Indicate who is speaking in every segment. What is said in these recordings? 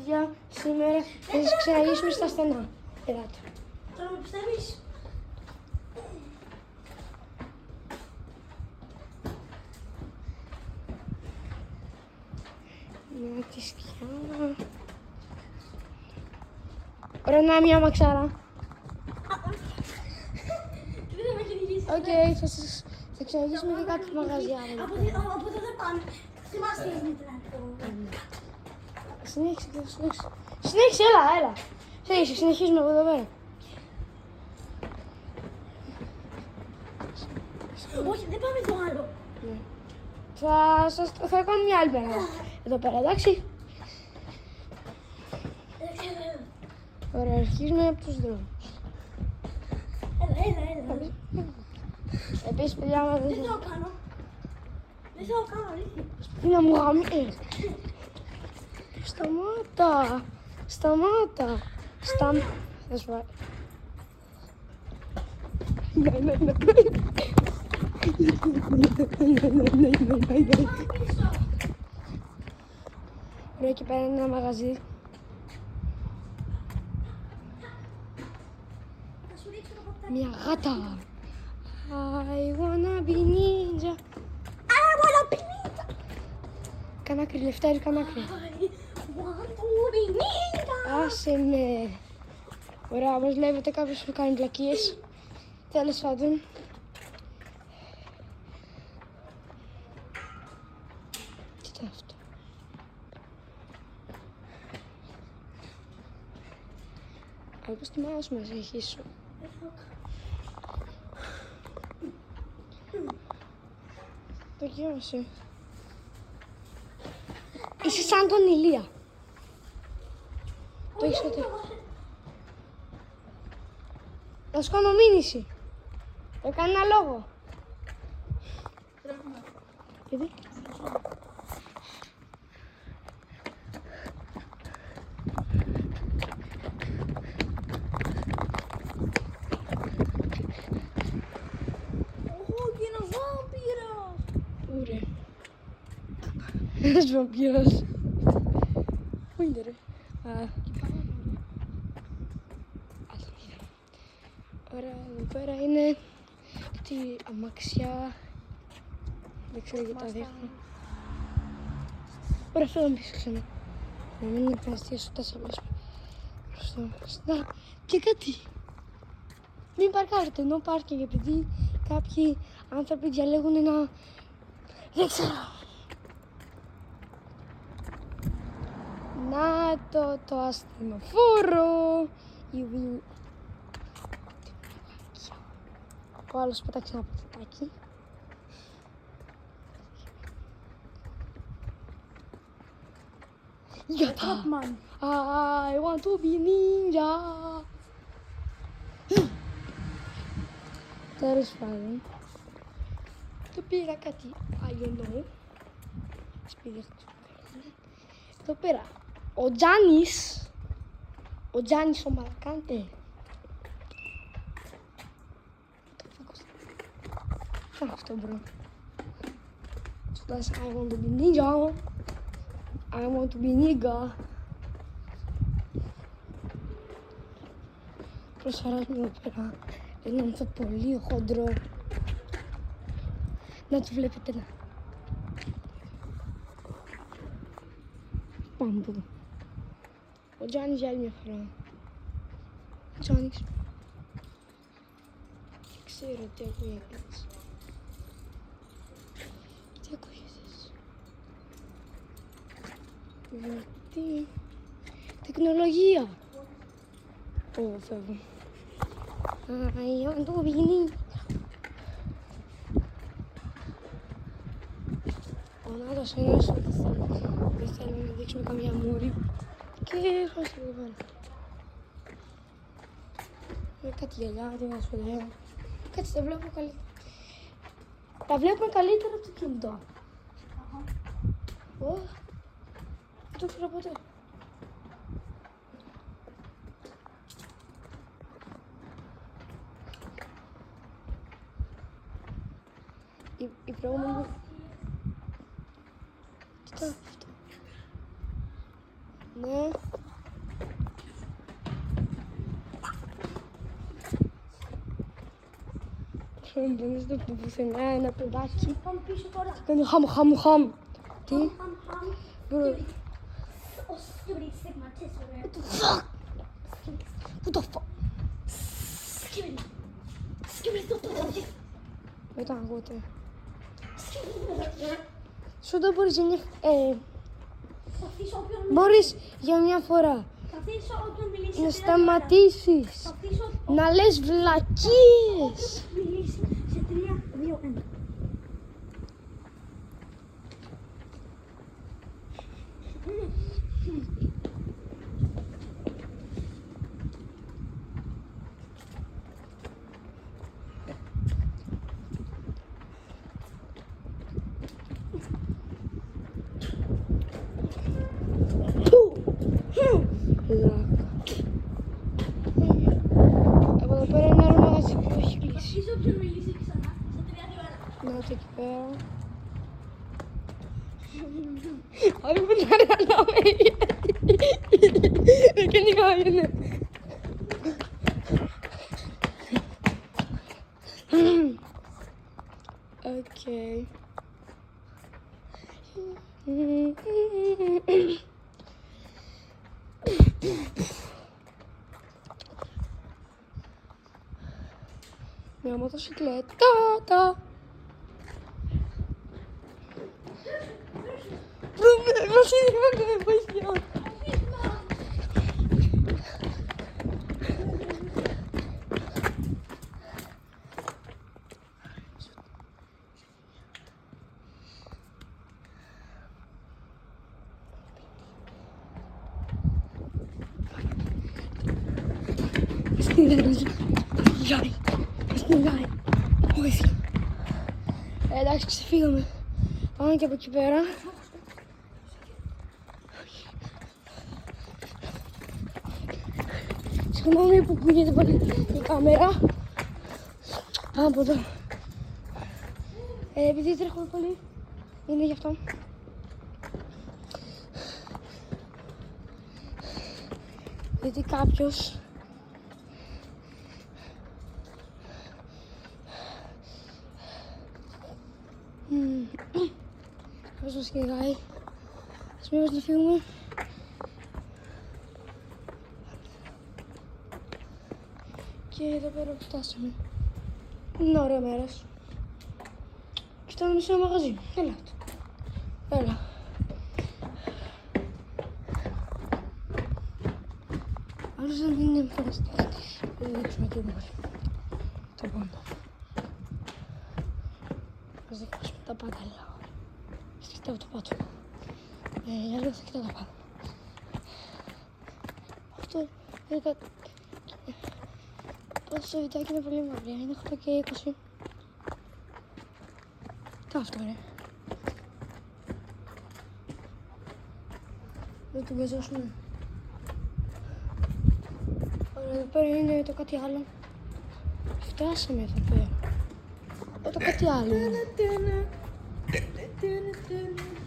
Speaker 1: παιδιά, σήμερα θα σας ξεναγήσουμε στα στενά. Ελάτε.
Speaker 2: Τώρα με πιστεύεις?
Speaker 1: Να τη σκιά. Ωραία, να μια μαξάρα.
Speaker 2: Δεν θα με κυνηγήσει.
Speaker 1: Οκ, θα ξεναγήσουμε και κάτι μαγαζιά.
Speaker 2: Από εδώ δεν πάμε. Θυμάστε τι έγινε τώρα.
Speaker 1: Συνέχισε, έλα. Συνεχίζουμε από εδώ πέρα.
Speaker 2: Όχι, δεν πάμε το άλλο.
Speaker 1: Θα κάνω μια άλλη πέρα. Εδώ πέρα, εντάξει. Ωραία, αρχίζουμε από τους δρόμους.
Speaker 2: Έλα.
Speaker 1: Επίσης, παιδιά, άμα
Speaker 2: Δεν θα το κάνω. Δεν θα το κάνω, αλήθεια.
Speaker 1: να μου γαμίσεις. Σταμάτα. Θα σου βάλω. Ωραία, εκεί πέρα είναι ένα μαγαζί.
Speaker 2: Θα σου ρίξω το ποτέ.
Speaker 1: Μια γάτα. I wanna be ninja.
Speaker 2: I wanna be ninja.
Speaker 1: Κανάκρι, Λευτέρη, κανάκρι.
Speaker 2: I want to be ninja.
Speaker 1: Άσε με. Ωραία, όπως βλέπετε κάποιος που κάνει πλακίες. Τέλος πάντων. Κοίτα αυτό. Όπως τη μάνα σου μας έχει σου. Το γύρωσε. Είσαι σαν τον Ηλία. Το έχεις ότι... Θα σου κάνω μήνυση. Για κανένα λόγο. Γιατί?
Speaker 2: Όχι, ένας βάμπυρας.
Speaker 1: Ωραία. Ένας βαμπύρος. Πού είναι ρε? Ωραία, εδώ πέρα είναι τη αμαξιά. Δεν ξέρω γιατί τα δείχνω. Ωραία, φέρω πίσω ξανά. Να μην ευχαριστήσω τα σαμές μπροστά. Και κάτι. Μην παρκάρετε, no parking, επειδή κάποιοι άνθρωποι διαλέγουν να... Δεν ξέρω. Να το ασθενοφόρο. Ο άλλος πέταξε ένα ποτάκι. Γιώτα! I want to be ninja! Τέλος πάντων. Το πήρα κάτι αγιονό. Εδώ πέρα. Ο Τζάνης ο Μαρακάντε. Κάνε αυτό, μπρο. That's I want to be ninja. I want to be nigga. Προσφαράζουμε εδώ πέρα έναν αυτό πολύ χοντρό. Να το βλέπετε, να. Πάμε από εδώ. Ο Τζάνης για άλλη μια φορά. Τζάνης. Δεν ξέρω τι ακούγεται. Τι ακούγεται. Γιατί. Τεχνολογία. Ω, φεύγω. Αν το βγαίνει. Ο Νάτος ένας ότι δεν θέλει να δείξουμε καμιά μούρη. Και έρχομαι εδώ πέρα. Με κάτι γυαλιά, τι να σου λέω. Κάτι τα βλέπω καλύτερα. Τα βλέπουμε καλύτερα από το κινητό. Ω, δεν το ξέρω ποτέ. Η προηγούμενη... Κοίτα αυτό. Ναι. Δεν στο πουθενά ένα παιδάκι.
Speaker 2: Πάμε πίσω τώρα.
Speaker 1: Κάνει χαμ. Τι?
Speaker 2: Χαμ.
Speaker 1: Bro.
Speaker 2: Och skriv stigmatism.
Speaker 1: What the fuck? What the fuck?
Speaker 2: Skriv το.
Speaker 1: Μετά ακούτε. Σου το μπορείς μπορείς για μια φορά
Speaker 2: Θα αφήσω όποιον μιλήσει.
Speaker 1: να σταματήσεις
Speaker 2: Θα αφήσω
Speaker 1: να λες βλακίες.
Speaker 2: όποιον μιλήσει σε 3, 2, 1.
Speaker 1: Από εδώ πέρα είναι ένα μαγαζί που έχει
Speaker 2: Θα
Speaker 1: κλείσει.
Speaker 2: αφήσω όποιον μιλήσει ξανά σε 3, 2, 1.
Speaker 1: Να το εκεί πέρα. Όχι που να αναλάβει. Δεν είναι. Okay. Μια μοτοσυκλέτα. Μας είναι βοήθεια. Στείλει. Βοήθεια. Εντάξει, ξεφύγαμε. Πάμε και από εκεί πέρα. Συγγνώμη που κουνιέται πολύ η κάμερα. Πάμε από εδώ. Επειδή τρέχουμε πολύ, είναι γι' αυτό. Γιατί κάποιος κάποιος μας κυνηγάει. Ας μήπως να φύγουμε. Και εδώ πέρα που φτάσαμε. Είναι ωραία μέρας. Και φτάνουμε σε ένα μαγαζί. Έλα. Άλλος δεν είναι εμφανιστής. Δεν δείξουμε τι μπορεί. Το πάνω. Ας δείξουμε τα πάντα λίγο. Κοιτάω το πάτο. Για λίγο θα κοιτάω τα πάντα. Αυτό είναι κάτι. Το βιντεάκι είναι πολύ μακριά. Είναι 8 και 20. Τι αυτό είναι. Δεν το πεζώσουμε. Εδώ πέρα είναι το κάτι άλλο. Φτάσαμε εδώ πέρα. Το κάτι άλλο είναι.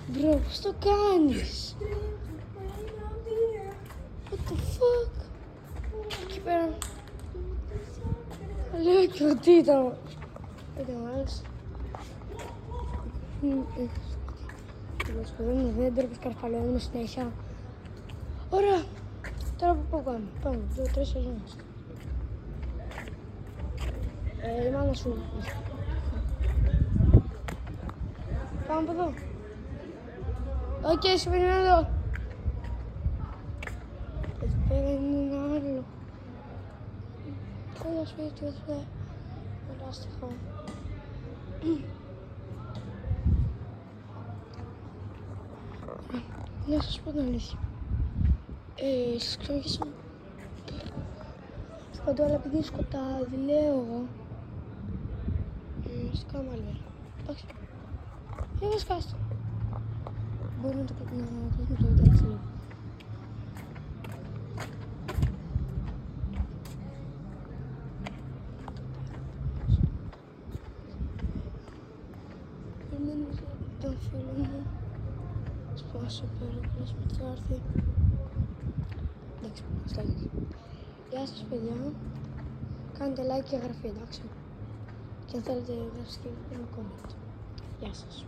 Speaker 1: Μπρο, πώς το κάνεις? What the fuck? Εκεί πέρα. Λέω και ότι ήταν. Δεν μου άρεσε. Εδώ είναι δέντρο που σκαρφαλώνουμε συνέχεια. Ωραία. Τώρα που πάμε. Πάμε. 2-3 σεζόνες. Η μάνα σου. Πάμε από εδώ. Οκ, σου περιμένω εδώ. Εδώ πέρα είναι ένα άλλο. Θέλω σπίτι, εδώ. Λάστιχο. Να σας πω την αλήθεια. Σας ξενοχύσαμε. Παντού, αλλά επειδή είναι σκοτάδι, λέω εγώ. Στο κάνουμε άλλη μέρα. Εντάξει. Εγώ σκάστο. Μπορεί να το κλείσουμε το βιντεάκι σε λίγο. Περιμένουμε τον φίλο μου. Σπάσε πέρα, κλείσουμε τι θα έρθει. Εντάξει, στέλνεις. Γεια σας παιδιά. Κάντε like και εγγραφή, εντάξει. Και αν θέλετε γράψτε και ένα comment. Γεια σας.